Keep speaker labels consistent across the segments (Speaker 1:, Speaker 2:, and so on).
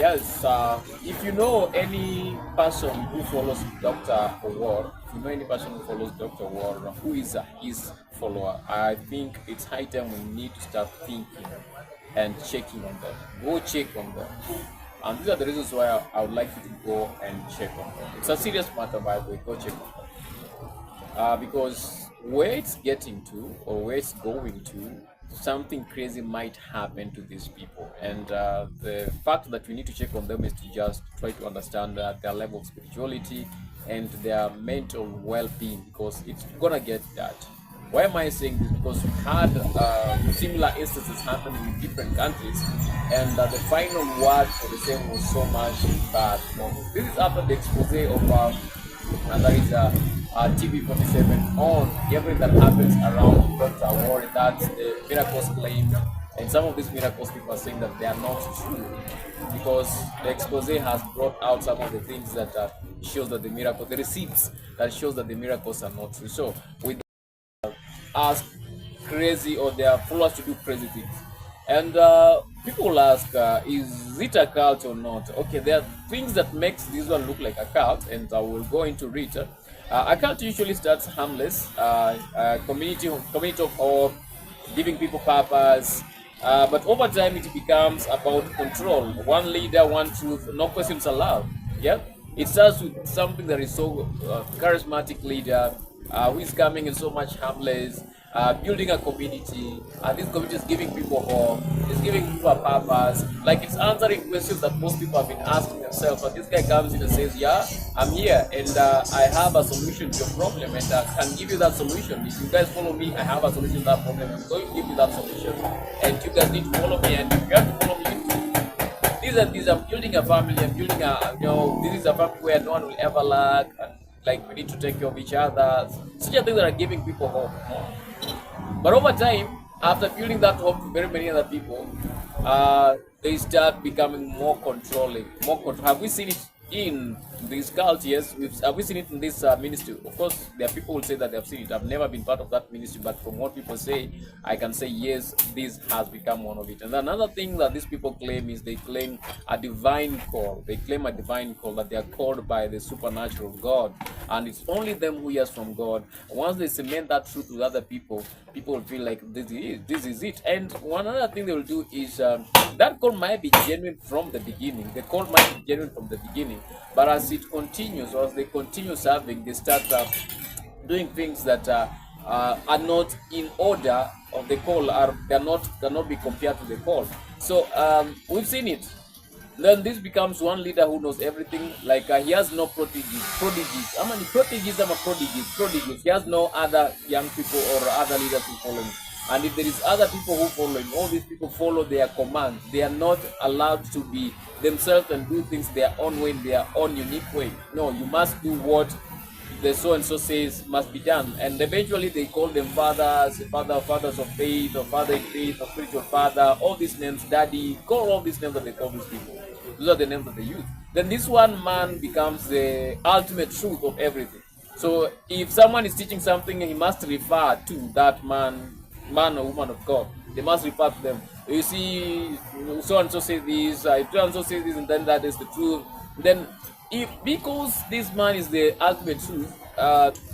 Speaker 1: Yes, if you know any person who follows Dr. Owuor, if you know any person who follows Dr. Owuor, who is his follower, I think it's high time we need to start thinking and checking on them. Go check on them. And these are the reasons why I would like you to go and check on them. It's a serious matter, by the way. Go check on them. Because where it's getting to or where it's going to, something crazy might happen to these people. And the fact that we need to check on them is to just try to understand their level of spirituality and their mental well-being, because it's gonna get that. Why am I saying this? Because we've had similar instances happening in different countries, and the final word for the same was so much bad. This is after the expose of and that is TV47 on everything that happens around Dr. Owuor. That's the miracles claimed, and some of these miracles people are saying that they are not true, because the expose has brought out some of the things that shows that the miracle, the receipts that shows that the miracles are not true. So we ask crazy, or their followers to do crazy things. And people will ask, is it a cult or not? Okay, there are things that makes this one look like a cult, and I will go into it. A cult usually starts harmless, community of hope, giving people purpose. But over time, it becomes about control. One leader, one truth, no questions allowed. Yeah, it starts with something that is so charismatic leader who is coming in so much harmless, building a community, and this community is giving people hope, it's giving people a purpose, like it's answering questions that most people have been asking themselves. But this guy comes in and says, yeah, I'm here, and I have a solution to your problem, and can give you that solution. If you guys follow me, I have a solution to that problem. I'm going to give you that solution, and you guys need to follow me, and you have to follow me. These are building a family. I'm building a, this is a family where no one will ever lack, and like we need to take care of each other. Such a thing that are giving people hope. But over time, after building that hope to very many other people, they start becoming more controlling, more control. Have we seen it in this cult? Yes. Have we seen it in this ministry? Of course, there are people who say that they have seen it. I've never been part of that ministry, but from what people say, I can say yes, this has become one of it. And another thing that these people claim is they claim a divine call. They claim a divine call, that they are called by the supernatural God, and it's only them who hears from God. Once they cement that truth with other people, people will feel like this is it. And one other thing they will do is that call might be genuine from the beginning. The call might be genuine from the beginning, but as it continues, or as they continue serving, they start doing things that are not in order of the call, or cannot be compared to the call. So we've seen it. Then this becomes one leader who knows everything. Like he has no prodigies. How many prodigies? Prodigies. He has no other young people or other leaders who follow him. And if there is other people who follow him, all these people follow their commands. They are not allowed to be themselves and do things their own way, in their own unique way. No, you must do what the so and so says must be done. And eventually they call them fathers of faith, or father in faith, or spiritual father, all these names, daddy, call all these names that they call these people. Those are the names that they use. Then this one man becomes the ultimate truth of everything. So if someone is teaching something, he must refer to that man or woman of God. They must refer to them. You see, so and so say this, so and so say this, and then that is the truth. Then because this man is the ultimate truth,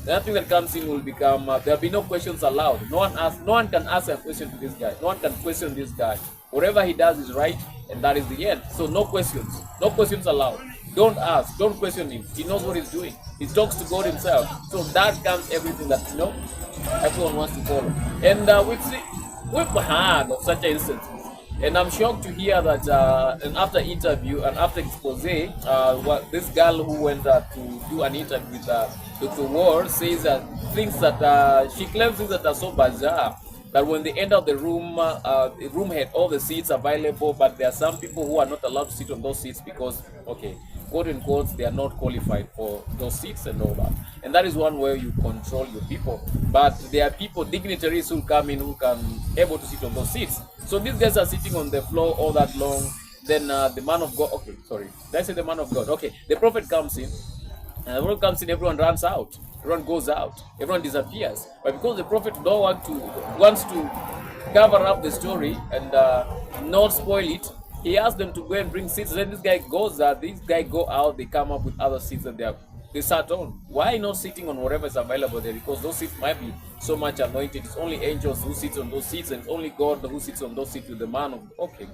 Speaker 1: nothing that comes in will become, there'll be no questions allowed. No one can ask a question to this guy. No one can question this guy. Whatever he does is right, and that is the end. So no questions allowed. Don't ask, don't question him. He knows what he's doing. He talks to God himself. So that comes everything that everyone wants to follow. And we've had of such instances. And I'm shocked to hear that and after interview and after expose, this girl who went to do an interview with Dr. Owuor says things that she claims things that are so bizarre, that when they enter the room had all the seats available, but there are some people who are not allowed to sit on those seats because, okay, quote unquote, they are not qualified for those seats and all that. And that is one way you control your people. But there are people, dignitaries, who come in who can able to sit on those seats. So these guys are sitting on the floor all that long. Then the man of God, okay, sorry, did I say the man of God? Okay, the prophet comes in. And the prophet comes in, everyone runs out. Everyone goes out. Everyone disappears. But because the prophet wants to cover up the story and not spoil it, he asked them to go and bring seeds. Then this guy goes there. This guy go out. They come up with other seeds that they sat on. Why not sitting on whatever is available there? Because those seats might be so much anointed. It's only angels who sit on those seats, and it's only God who sits on those seats with the man of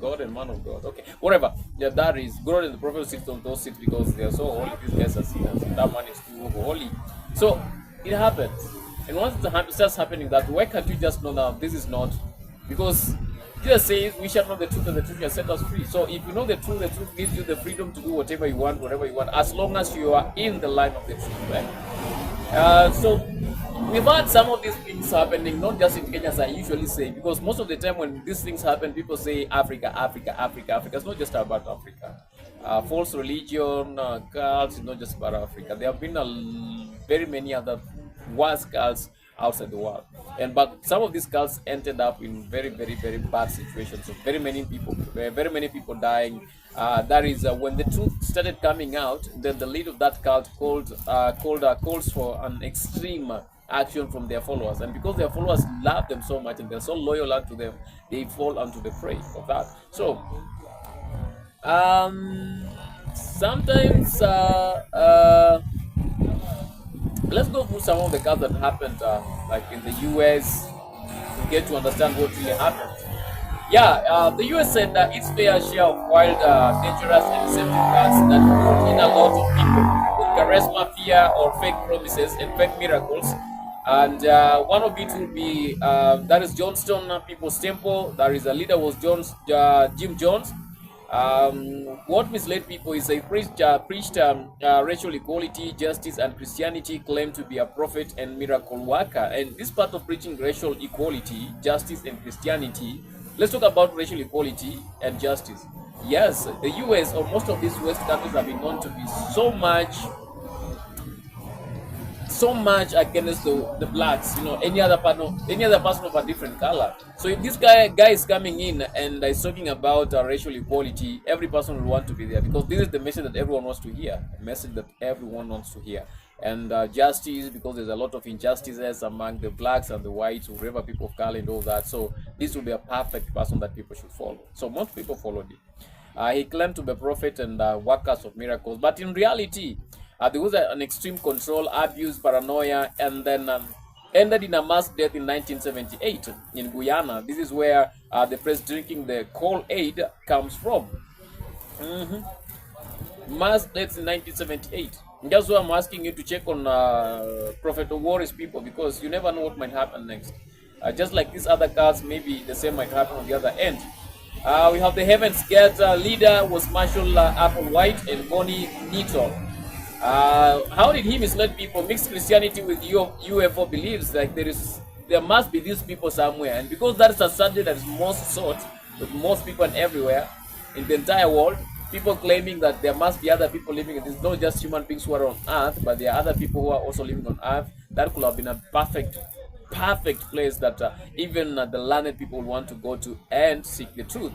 Speaker 1: God and man of God. Okay, whatever. Yeah, that is God and the prophet sits on those seats because they are so holy. These guys are sinners. That man is too holy. So it happens. And once it starts happening, that why can't you just know now this is not? Because Jesus says we shall know the truth and the truth shall set us free. So if you know the truth gives you the freedom to do whatever you want, as long as you are in the line of the truth, right? So we've had some of these things happening, not just in Kenya, as I usually say, because most of the time when these things happen, people say Africa, Africa, Africa, Africa. It's not just about Africa. False religion, cults, it's not just about Africa. There have been very many other worse cults outside the world, but some of these cults ended up in very, very, very bad situations. So very many people dying. That is when the truth started coming out. Then the leader of that cult calls for an extreme action from their followers, and because their followers love them so much and they're so loyal unto them, they fall onto the prey of that. So sometimes let's go through some of the cults that happened, like in the US, to get to understand what really happened. Yeah, the US said that its fair share of wild, dangerous, and deceptive cults that brought in a lot of people with charisma, fear, or fake promises and fake miracles. And one of it will be that is Johnston People's Temple. There is a leader was Jim Jones. What misled people is he preached racial equality, justice, and Christianity, claimed to be a prophet and miracle worker. And this part of preaching racial equality, justice, and Christianity, let's talk about racial equality and justice. Yes, the US or most of these West countries have been known to be so much against the blacks, any other person of a different color. So if this guy is coming in and is talking about racial equality, every person will want to be there, because this is the message that everyone wants to hear, and justice, because there's a lot of injustices among the blacks and the whites, or whatever, people of color and all that. So this will be a perfect person that people should follow. So most people followed it. He claimed to be a prophet and workers of miracles, but in reality, there was an extreme control, abuse, paranoia, and then ended in a mass death in 1978 in Guyana. This is where the phrase drinking the Kool-Aid comes from. Mass deaths in 1978. And that's why I'm asking you to check on Prophet Owuor's people, because you never know what might happen next. Just like these other cards, maybe the same might happen on the other end. We have the Heaven's Gate leader was Marshall Applewhite and Bonnie Neaton. How did he mislead people? Mixed Christianity with UFO beliefs. Like there must be these people somewhere, and because that is a subject that is most sought with most people and everywhere in the entire world, people claiming that there must be other people living. It is not just human beings who are on Earth, but there are other people who are also living on Earth. That could have been a perfect place that even the learned people want to go to and seek the truth.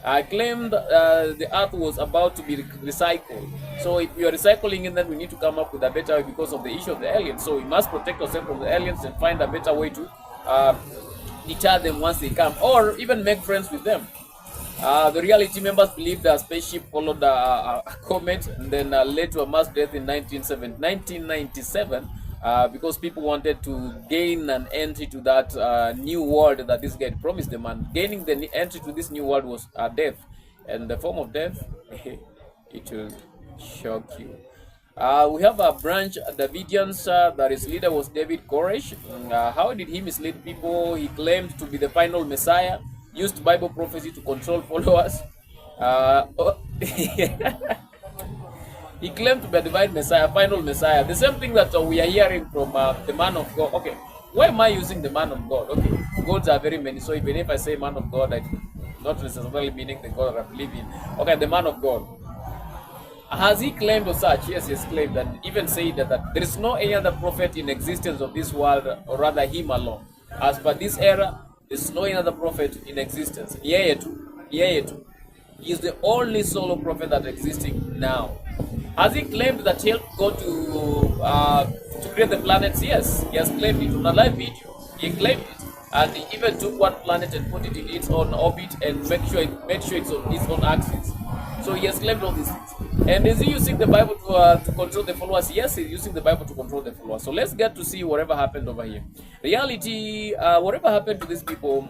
Speaker 1: I claimed the earth was about to be recycled. So if we are recycling it, then we need to come up with a better way because of the issue of the aliens. So we must protect ourselves from the aliens and find a better way to deter them once they come, or even make friends with them. The reality members believed the spaceship followed a comet and then led to a mass death in 1997. Because people wanted to gain an entry to that new world that this guy promised them, and gaining the entry to this new world was death. And the form of death, it will shock you. We have a branch, Davidians, that his leader was David Koresh. How did he mislead people? He claimed to be the final Messiah, used Bible prophecy to control followers. He claimed to be a divine Messiah, final Messiah. The same thing that we are hearing from the man of God. Okay, why am I using the man of God? Okay, gods are very many. So even if I say man of God, I'm not necessarily meaning the God that I believe in. Okay, the man of God. Has he claimed or such? Yes, he has claimed, and even said that there is no any other prophet in existence of this world, or rather him alone. As per this era, there is no any other prophet in existence. He is the only solo prophet that is existing now. Has he claimed that he helped God to create the planets? Yes, he has claimed it on a live video. He claimed it. and he even took one planet and put it in its own orbit and make sure it's on its own axis. So he has claimed all these things. And is he using the Bible to control the followers? Yes, he's using the Bible to control the followers. So let's get to see whatever happened over here. Reality, whatever happened to these people,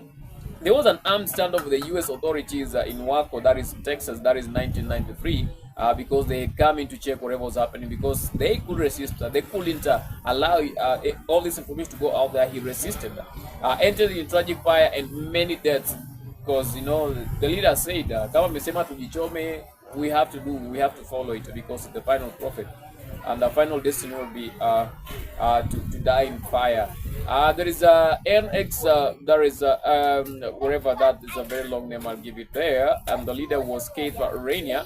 Speaker 1: there was an armed standoff with the U.S. authorities in Waco, that is Texas, that is 1993, because they had come in to check whatever was happening, because they could resist. They couldn't allow all this information to go out there. He resisted. Entered in tragic fire and many deaths, because the leader said, kama mmesema tujichome, we have to follow it, because it's the final prophet, and the final destiny will be to die in fire. There is a NX, there is wherever, that is a very long name, I'll give it there, and the leader was Keith Rainier.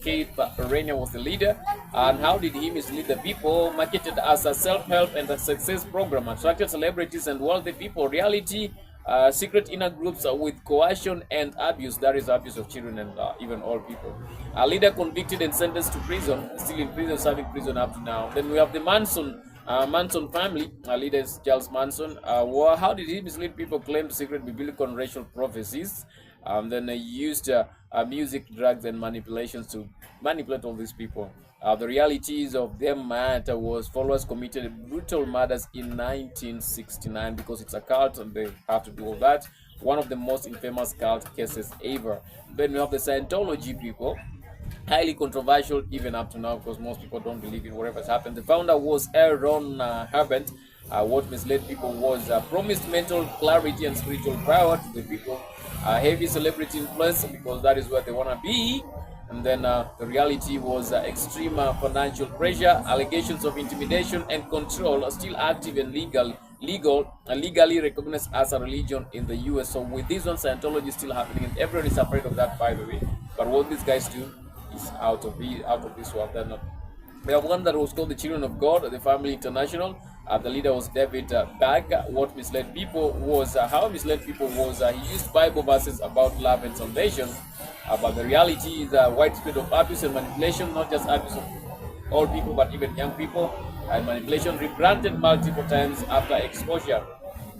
Speaker 1: Keith Rainier was the leader. And how did he mislead the people? Marketed as a self-help and a success program, attracted celebrities and wealthy people. Reality, secret inner groups with coercion and abuse, that is abuse of children and even old people. A leader convicted and sentenced to prison, still in prison, serving prison up to now. Then we have the Manson family. Leader is Charles Manson. How did he mislead people? Claimed secret biblical and racial prophecies. Then they used music, drugs, and manipulations to manipulate all these people. The realities of their matter was followers committed brutal murders in 1969, because it's a cult and they have to do all that. One of the most infamous cult cases ever. Then we have the Scientology people. Highly controversial even up to now, because most people don't believe in whatever's happened. The founder was Aaron Herbert. What misled people was promised mental clarity and spiritual power to the people. Heavy celebrity influence, because that is where they want to be. And then the reality was extreme financial pressure, allegations of intimidation and control are still active and legally recognized as a religion in the US. So with this one, Scientology is still happening, and everyone is afraid of that, by the way. But what these guys do is out of this world. They're not. We have one that was called the Children of God, the Family International. The leader was David Bagg. What misled people was how misled people was he used Bible verses about love and salvation, but the reality is widespread of abuse and manipulation, not just abuse of old people but even young people, and manipulation rebranded multiple times after exposure.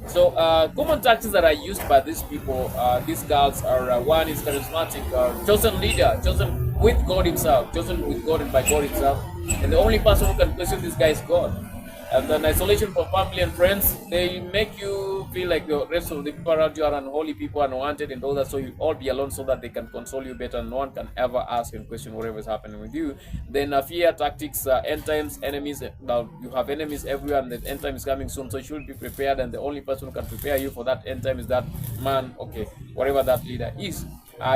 Speaker 1: So common tactics that are used by these people, these girls are one is charismatic, chosen leader, chosen with God himself, chosen with God and by God himself, and the only person who can question this guy is God. And then isolation from family and friends, they make you feel like the rest of the people around you are unholy people, unwanted and all that, so you all be alone so that they can console you better. No one can ever ask and question whatever is happening with you. Then fear tactics, end times, enemies. Now you have enemies everywhere, and the end time is coming soon, so you should be prepared, and the only person who can prepare you for that end time is that man, okay, whatever that leader is.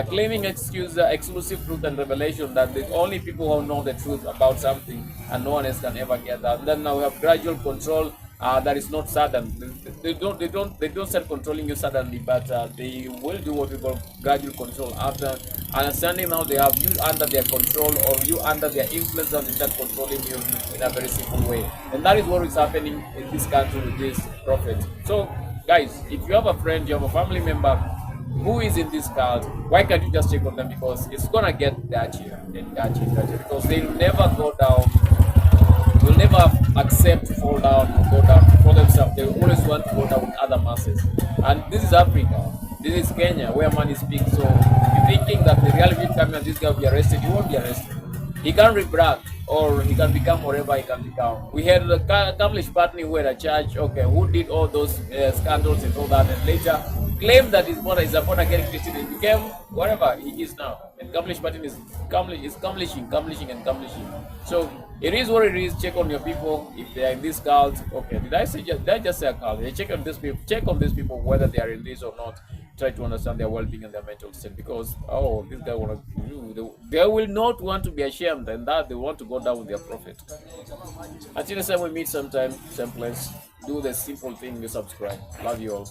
Speaker 1: Claiming exclusive truth and revelation, that the only people who know the truth about something and no one else can ever get that. And then now we have gradual control that is not sudden. They don't start controlling you suddenly, but they will do what we call gradual control. After understanding now they have you under their control or you under their influence, and they start controlling you in a very simple way. And that is what is happening in this country with this prophet. So guys, if you have a friend, you have a family member who is in this cult, why can't you just check on them? Because it's gonna get dirty and dirty, because they'll never go down, will never accept to fall down or go down for themselves. They will always want to go down with other masses. And this is Africa, this is Kenya, where money speaks. So if you're thinking that the reality is coming and this guy will be arrested, he won't be arrested. He can rebrand, or he can become whatever he can become. We had an accomplished partner who had a church, okay, who did all those scandals and all that, and later claimed that his mother is a born again Christian and became whatever he is now. And accomplished partner is accomplishing. So it is what it is. Check on your people if they are in this cult. Okay, did I just say a cult? Check on these people. Check on these people whether they are in this or not. Try to understand their well-being and their mental state, because this guy they will not want to be ashamed, and that they want to go down with their prophet. Until the time we meet sometime, same place, do the simple thing, you subscribe. Love you all.